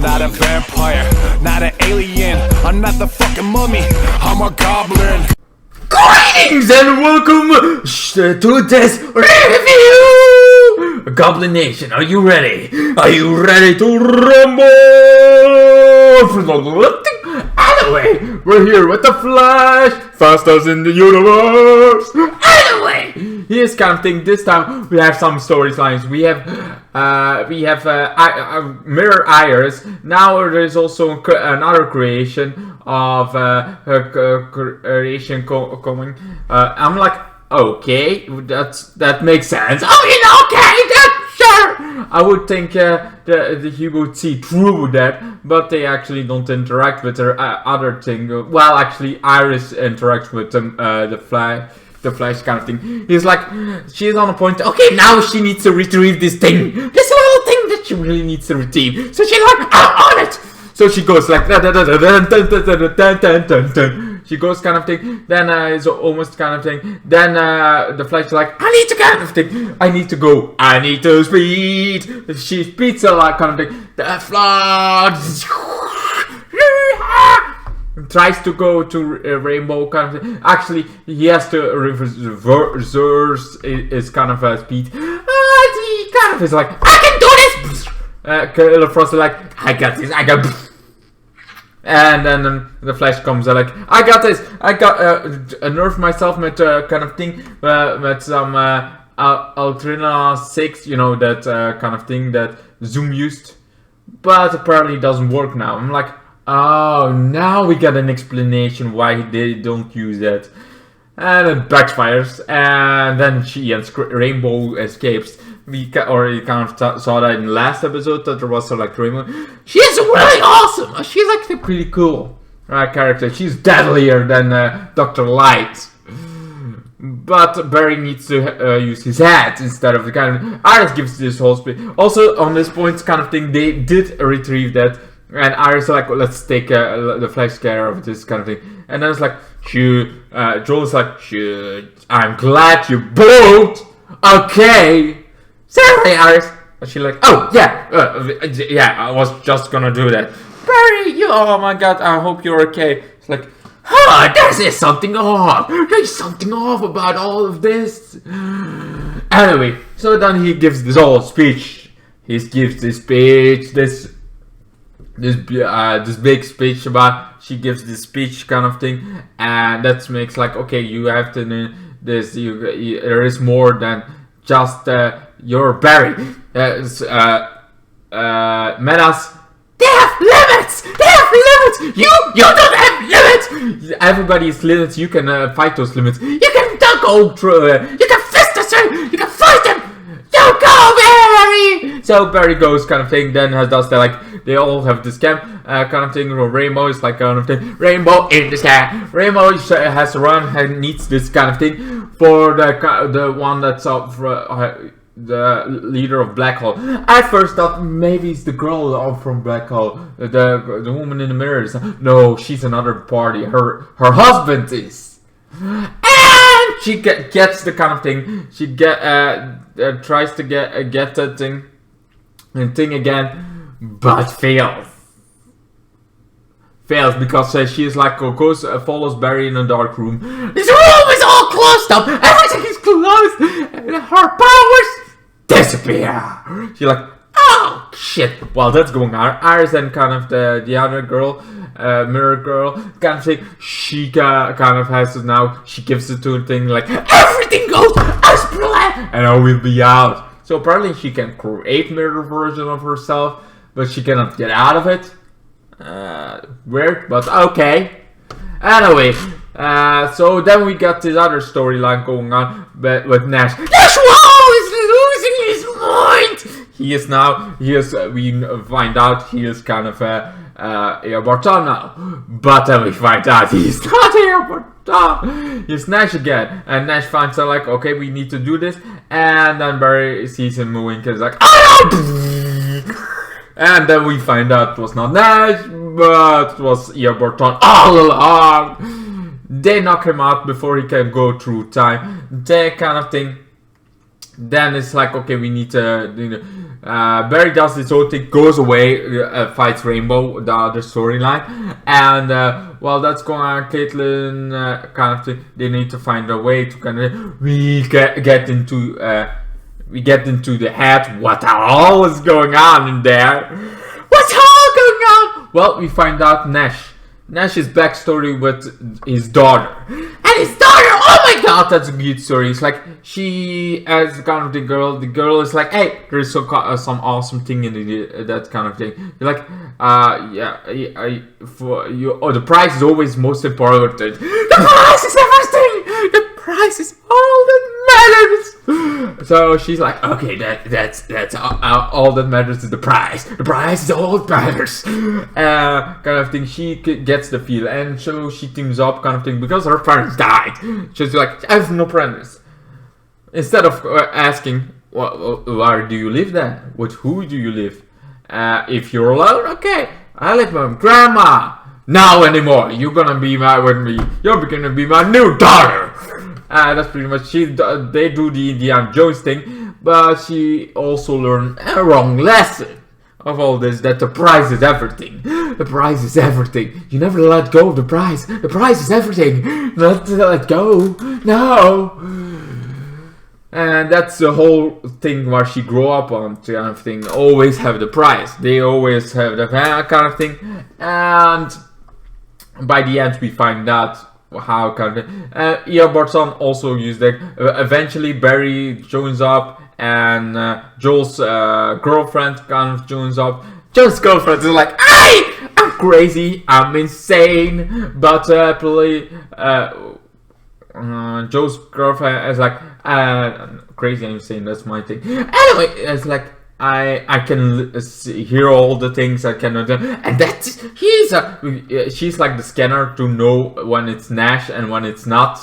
not a vampire, not an alien. I'm not the fucking mummy, I'm a goblin. Greetings and welcome to this review! Goblin Nation, are you ready? Are you ready to rumble? Anyway, we're here with the Flash, fastest in the universe. Anyway, here's kind of thing. This time we have some storylines. We have Mirror Iris. Now there's also another creation of her creation coming. I'm like, okay, that makes sense. Oh, okay, sure. I would think he would see through that, but they actually don't interact with her other thing. Well, actually, Iris interacts with them, the Flash kind of thing. He's like, she's on a point. Okay, now she needs to retrieve this thing, this little thing that she really needs to retrieve. So she's like, I'm on it. So she goes like she goes kind of thing. Then it's almost kind of thing. Then the Flash is like, I need to kind of thing. I need to go. I need to speed. She speeds a lot kind of thing. The Flash tries to go to Rainbow kind of thing. Actually, he has to reverse his kind of speed. He kind of is like, I can do this. Killer Frost is like, I got this. I got. And then the Flash comes like, I got this. I got nerfed myself with kind of thing with some Ultrina 6, you know, that kind of thing that Zoom used, but apparently it doesn't work now. I'm like, oh, now we get an explanation why they don't use that. And it backfires, and then she and Rainbow escapes. We already kind of saw that in the last episode, that there was like Rainbow. She's really awesome. She's actually pretty cool character. She's deadlier than Dr. Light. But Barry needs to use his head instead of the kind of. Iris gives this whole speed. Also, on this point, kind of thing, they did retrieve that. And Iris is like, let's take the Flash care of this kind of thing. And then it's like, Joel's like, shoot, I'm glad you both. Okay. Sorry, Iris. And she's like, oh, yeah, I was just gonna do that. Barry, oh my god, I hope you're okay. It's like, there's something off. There's something off about all of this. Anyway, so then he gives this whole speech. He gives this speech, this big speech about, she gives this speech kind of thing, and that makes like, okay, you have to know this, there is more than just your Barry. Metas, they have limits! They have limits! You don't have limits! Everybody's limits, you can fight those limits. You can go through it. You can fist them, you can fight them! You go, Barry! So Barry goes kind of thing, then does that, like, they all have this camp kind of thing. Rainbow is like kind of thing. Rainbow in the sky. Rainbow has to run and needs this kind of thing for the one that's up for the leader of Black Hole. I first thought maybe it's the girl from Black Hole, the woman in the mirrors. No, she's another party. Her husband is. And she gets the kind of thing. She tries to get that thing again, but fails because she's like follows Barry in a dark room. This room is all closed up. Everything is closed, and her powers disappear. She's like, oh shit. While that's going on, Iris and kind of the other girl, Mirror Girl, kind of thing. She kind of has it now. She gives it to a thing like, everything goes as planned, and I will be out. So apparently she can create mirror version of herself, but she cannot get out of it. Weird, but okay. Anyway, so then we got this other storyline going on with Nash. Nash is losing his mind. We find out he is kind of Barton now. But then we find out he's not Barton. He's Nash again. And Nash finds out like, okay, we need to do this. And then Barry sees him moving and is like, and then we find out it was not Nash, but it was Barton all along. They knock him out before he can go through time. That kind of thing. Then it's like, okay, we need to, Barry does this whole thing, goes away, fights Rainbow, the other storyline, and while that's going on, Caitlyn kind of thing, they need to find a way to kind of we get into the head. What the hell is going on in there? What's all going on? Well, we find out Nash's backstory with his daughter. And his daughter, oh my god, that's a good story. It's like, she, as kind of the girl is like, hey, there's some awesome thing in that kind of thing. You're like, for you, the price is always most important. The price is everything! The price is all that matters! So she's like, okay, that's all that matters is the price. The price is all that matters. Kind of thing. She gets the feel, and so she teams up, kind of thing, because her parents died. She's like, I have no parents. Instead of asking, where do you live then? With who do you live? If you're alone, okay, I live with my grandma. Now anymore, you're gonna be with me. You're gonna be my new daughter. That's pretty much they do the Indiana Jones thing, but she also learned a wrong lesson of all this, that the price is everything. The price is everything. You never let go of the price. The price is everything. Not to let go. No. And that's the whole thing where she grew up on, kind of thing. Always have the price. They always have the kind of thing. And by the end we find out how kind of Ia Barton also used that. Eventually Barry joins up, and Joel's girlfriend kind of joins up. Joel's girlfriend is like, I'm crazy, I'm insane, but Joel's girlfriend is like, crazy and insane, that's my thing. Anyway, it's like, I can hear all the things I cannot do, and that's she's like the scanner to know when it's Nash and when it's not,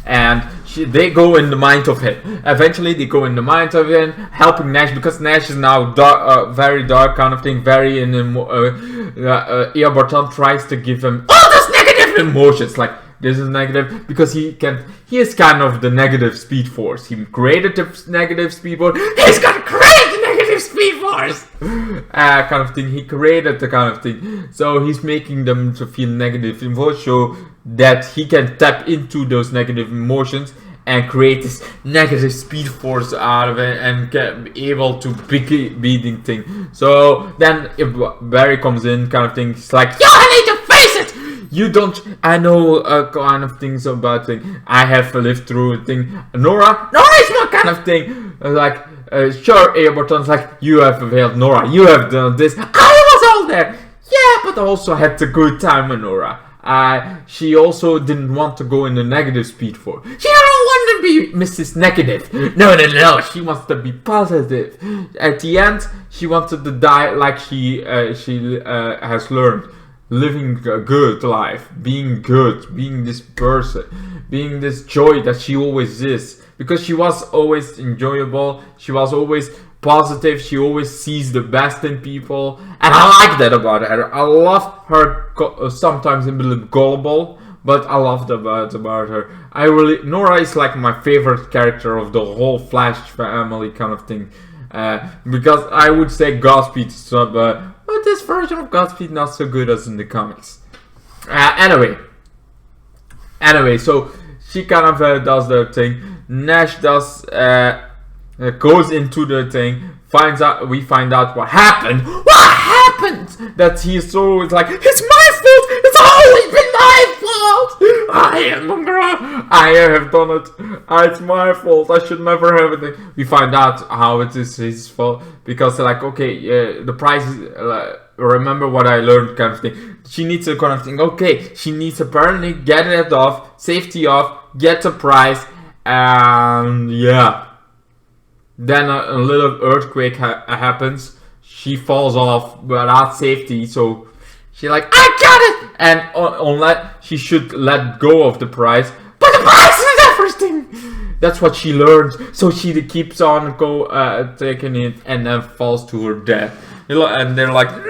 and they go in the mind of him. Eventually, they go in the mind of him, helping Nash, because Nash is now dark, very dark kind of thing, very in. Ia Barton tries to give him all those negative emotions, like. This is negative because he is kind of the negative speed force. He created the negative speed force. He's gonna create the negative speed force! Kind of thing. He created the kind of thing. So he's making them to feel negative emotions so that he can tap into those negative emotions and create this negative speed force out of it and get able to beating thing. So then if Barry comes in, kind of thing, he's like, yo, I need to face it! You don't, I know kind of things about thing. I have lived through a thing. Nora is my kind of thing. Like, sure, Ia Barton's like, you have failed, Nora. You have done this. I was all there. Yeah, but I also had a good time with Nora. She also didn't want to go in the negative speed force. She don't want to be Mrs. Negative. No. She wants to be positive. At the end, she wanted to die like she has learned. Living a good life, being good, being this person, being this joy that she always is. Because she was always enjoyable, she was always positive, she always sees the best in people. And I like that about her. I love her, sometimes a little gullible, but I love that about her. Nora is like my favorite character of the whole Flash family kind of thing. Because I would say Godspeed is but this version of Godspeed not so good as in the comics. Anyway, so she kind of does the thing. Nash does goes into the thing. We find out what happened. What happened? That he's always like, it's my fault. It's always been my fault. I have done it. It's my fault. I should never have it. We find out how it is his fault because they're like, okay, the price is. Remember what I learned, kind of thing. She needs to kind of think. Okay, she needs apparently get it off, safety off, get the price, and yeah. Then a little earthquake happens. She falls off without safety, so she's like, I got it! And she should let go of the prize. But the prize is everything! That's what she learned. So she keeps on taking it and then falls to her death. And they're like, no!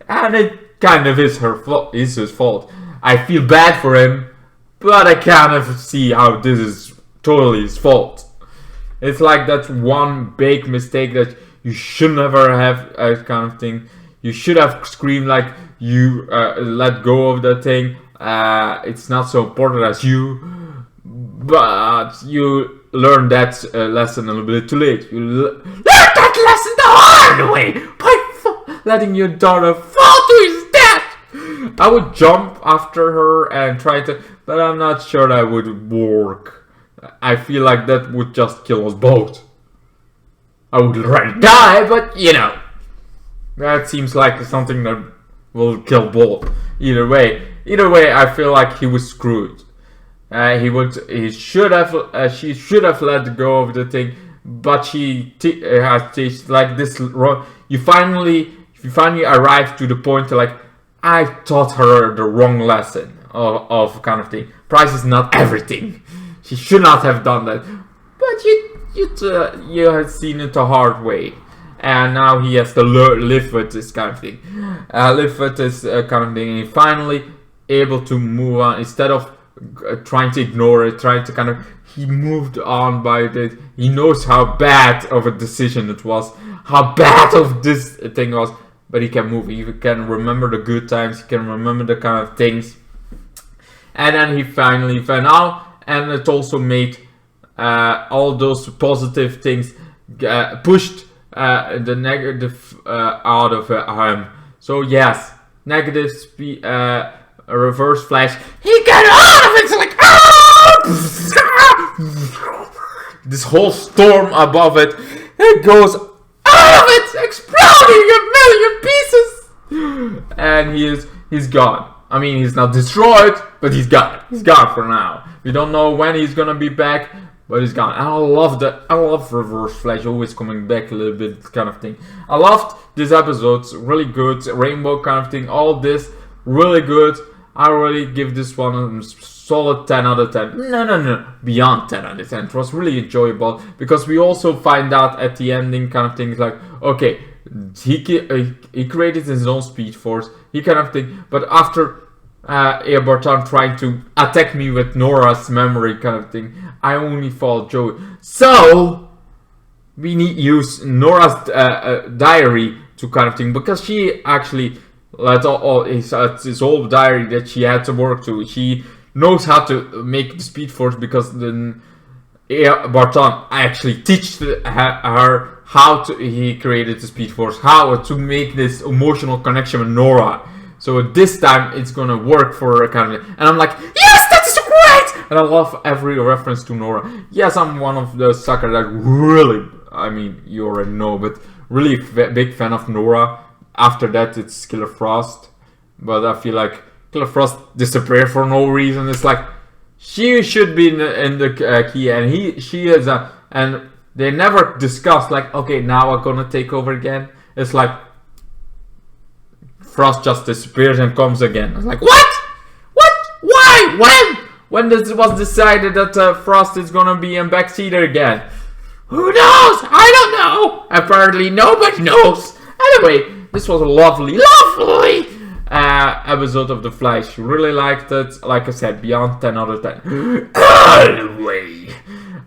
And it kind of is her fault. Is his fault. I feel bad for him, but I kind of see how this is totally his fault. It's like that one big mistake that you should never have, kind of thing. You should have screamed like you let go of that thing. It's not so important as you, but you learned that lesson a little bit too late. You learned that lesson the hard way by letting your daughter fall to his death. I would jump after her and try to, but I'm not sure that would work. I feel like that would just kill us both. I would rather die, but you know, that seems like something that will kill both. Either way, I feel like he was screwed. She should have let go of the thing, but she has like this. You finally arrive to the point like, I taught her the wrong lesson of kind of thing. Price is not everything. She should not have done that, but you have seen it the hard way. And now he has to live with this kind of thing. Live with this kind of thing. And he finally able to move on. Instead of trying to ignore it, he moved on by this. He knows how bad of a decision it was. How bad of this thing was. But he can move. He can remember the good times. He can remember the kind of things. And then he finally found out. And it also made all those positive things pushed the negative out of him. So yes, negative reverse flash. He got out of it. It's like this whole storm above it. It goes out of it, exploding a million pieces, and he's gone. I mean, he's not destroyed, but he's gone. He's gone for now. We don't know when he's gonna be back. But he's gone. And I love Reverse Flash always coming back a little bit kind of thing. I loved this episode. Really good. Rainbow kind of thing. All this really good. I really give this one a solid 10 out of 10. No. Beyond 10 out of 10. It was really enjoyable. Because we also find out at the ending kind of things like, okay, he created his own Speed Force. He kind of thing. But after Barton trying to attack me with Nora's memory kind of thing, I only followed Joey. So we need use Nora's diary to kind of thing, because she actually let all his whole diary that she had to work to. She knows how to make the Speed Force because then Barton actually teach her how he created the Speed Force, how to make this emotional connection with Nora. So this time it's gonna work for her kind of, and I'm like, yes, that is great! And I love every reference to Nora. Yes, I'm one of the suckers that really, I mean, you already know, but really big fan of Nora. After that, it's Killer Frost. But I feel like Killer Frost disappeared for no reason. It's like, she should be in the key, and she is and they never discussed like, okay, now I'm gonna take over again. It's like, Frost just disappears and comes again. It's like, what? Why? When this was decided that Frost is gonna be in backseater again? Who knows? I don't know. Apparently nobody knows. Anyway, this was a lovely episode of The Flash. Really liked it. Like I said, beyond 10 out of 10. Anyway,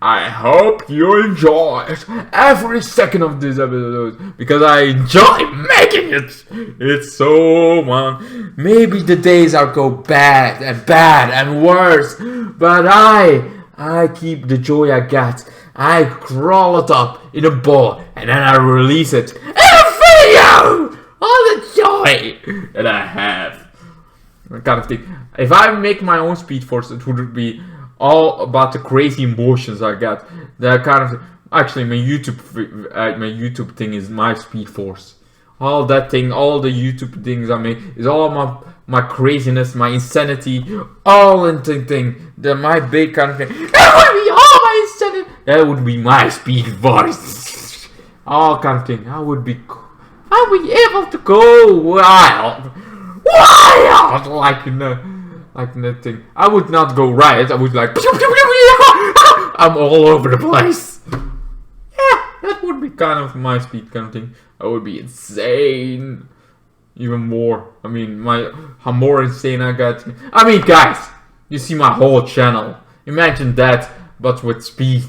I hope you enjoyed every second of this episode, because I enjoy making it. It's so fun. Maybe the days are go bad and worse, but I keep the joy I get. I crawl it up in a ball and then I release it in a video. All the joy that I have. That kind of thing. If I make my own Speed Force, it would be all about the crazy emotions I get. That kind of, actually my YouTube thing is my Speed Force. All that thing, all the YouTube things I make is all my craziness, my insanity, all in the thing. My big kind of thing. That would be all my insanity. That would be my Speed Force. All kind of thing. I'll be able to go wild, like that thing. I would not go riot. I would like, I'm all over the place. Yeah, that would be kind of my speed kind of thing. I would be insane, even more. I mean, how more insane I got. I mean, guys, you see my whole channel. Imagine that, but with speed.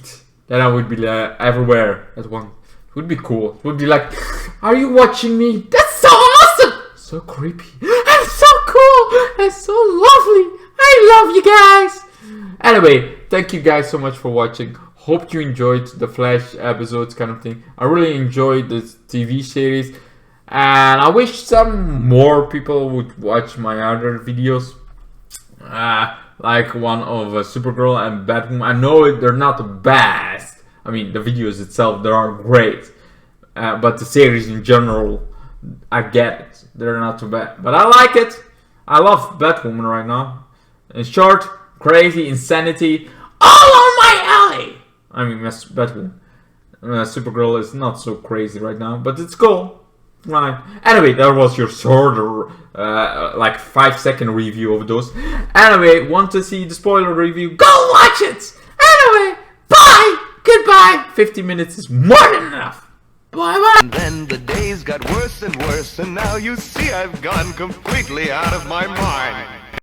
then I would be everywhere at once. It would be cool. It would be like, are you watching me? That's so awesome! So creepy. And so cool! And so lovely! I love you guys! Anyway, thank you guys so much for watching. Hope you enjoyed the Flash episodes kind of thing. I really enjoyed this TV series. And I wish some more people would watch my other videos. Like one of Supergirl and Batwoman. I know they're not the best. I mean, the videos itself, they are great. But the series in general, I get it. They're not too bad. But I like it. I love Batwoman right now. In short, crazy, insanity, all on my alley. I mean, Batwoman. Supergirl is not so crazy right now, but it's cool. Right. Anyway, that was your shorter, like 5-second review of those. Anyway, want to see the spoiler review? Go watch it! Anyway, bye! Goodbye! 50 minutes is more than enough. Bye bye! And then the days got worse and worse, and now you see I've gone completely out of my mind.